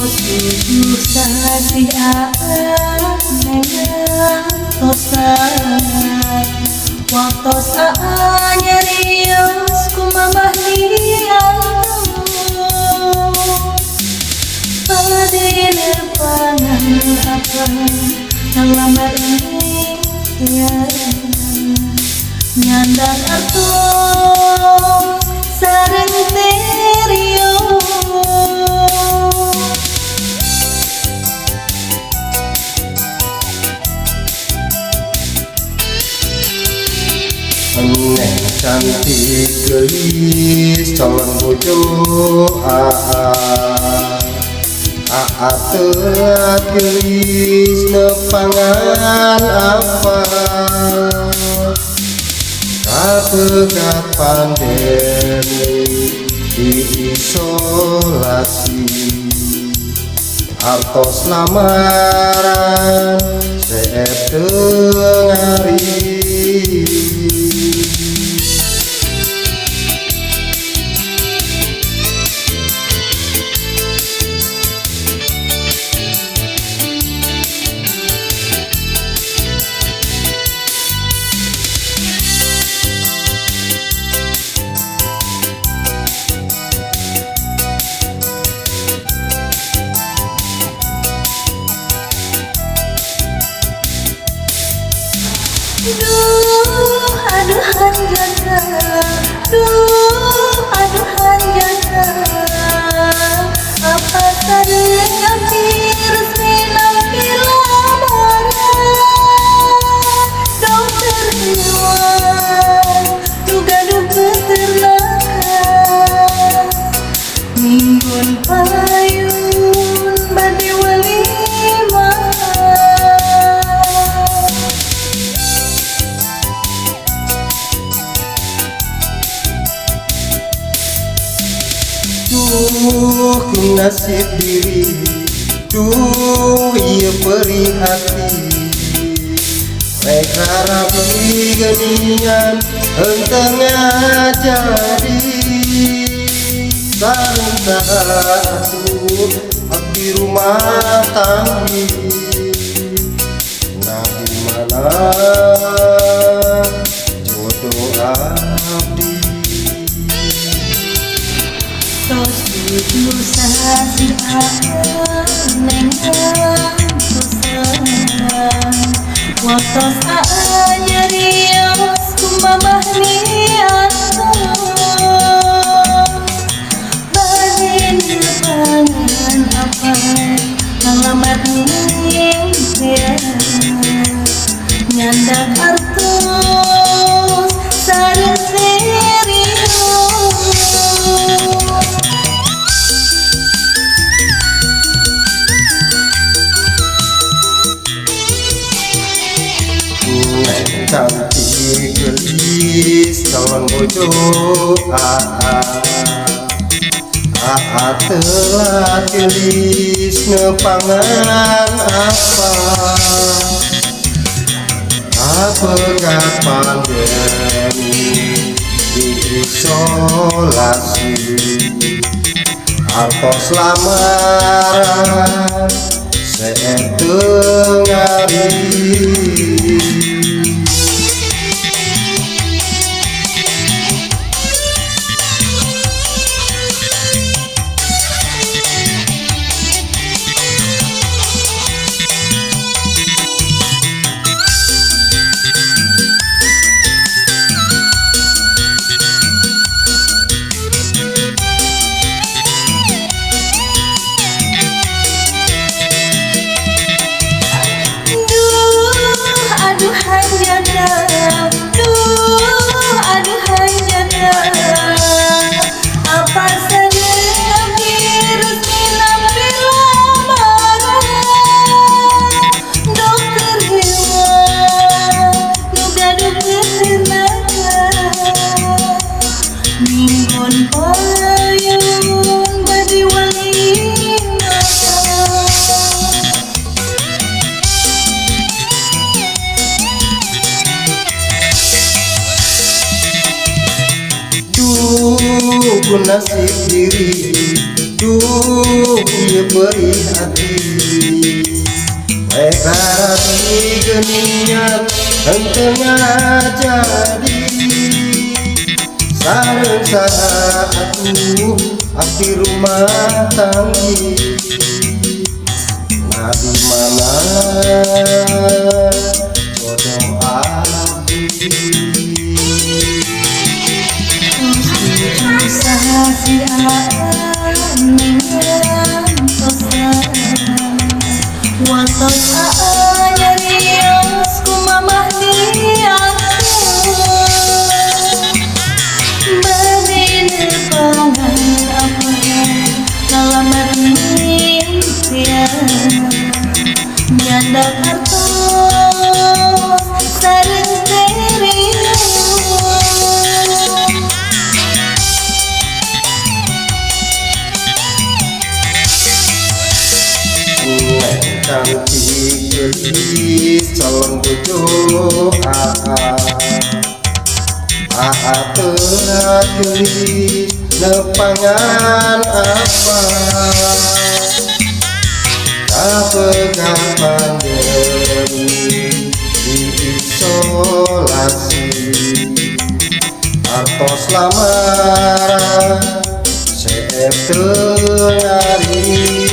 susah si nengang tosai waktu saatnya rios ku mamah liang pada pangan apa yang lambat ini ya nyandang arto sareng terio neng cantik gelis calon bojo telat gelis nepangan apa kapegat pandemi diisolasi artos lamaran setengari Aduhan jana, aduhan jana. Apa sadarnya virus menampi lamaran dokter hewan, duga-duga ternakan minggun payun badi walimah. Nasib diri iya perih hati mereka rapi genian entengah jadi sareng satu abdi rumah tanggi nah dimana jodoh abdi susah si nengang tosai waktu saatnya rios ku mamah liang badin pangan apa yang lambat ning nyandak artos sareng cantik gelis calon bojo telat gelis nepangan apa pegat pandemi diisolasi artos lamaran setengari aduhan jana apa sadarnya virus menampi lamaran dokter hewan duga-duga ternakan minggun payun badi walimah. nasib diri ieu perih hati Rekarapi geningan henteu ngajadi Sareng saatu abdi rumah tanggi Nabi mana jodoh abdi Watos nyarios ku mamah diangku Badine pangan apa Nalamat impian Nyanda kartos sareng terius cantik gelis calon bojo telah gelis nepangan apa kapegang pandemi diisolasi artos lamaran seep teu ngari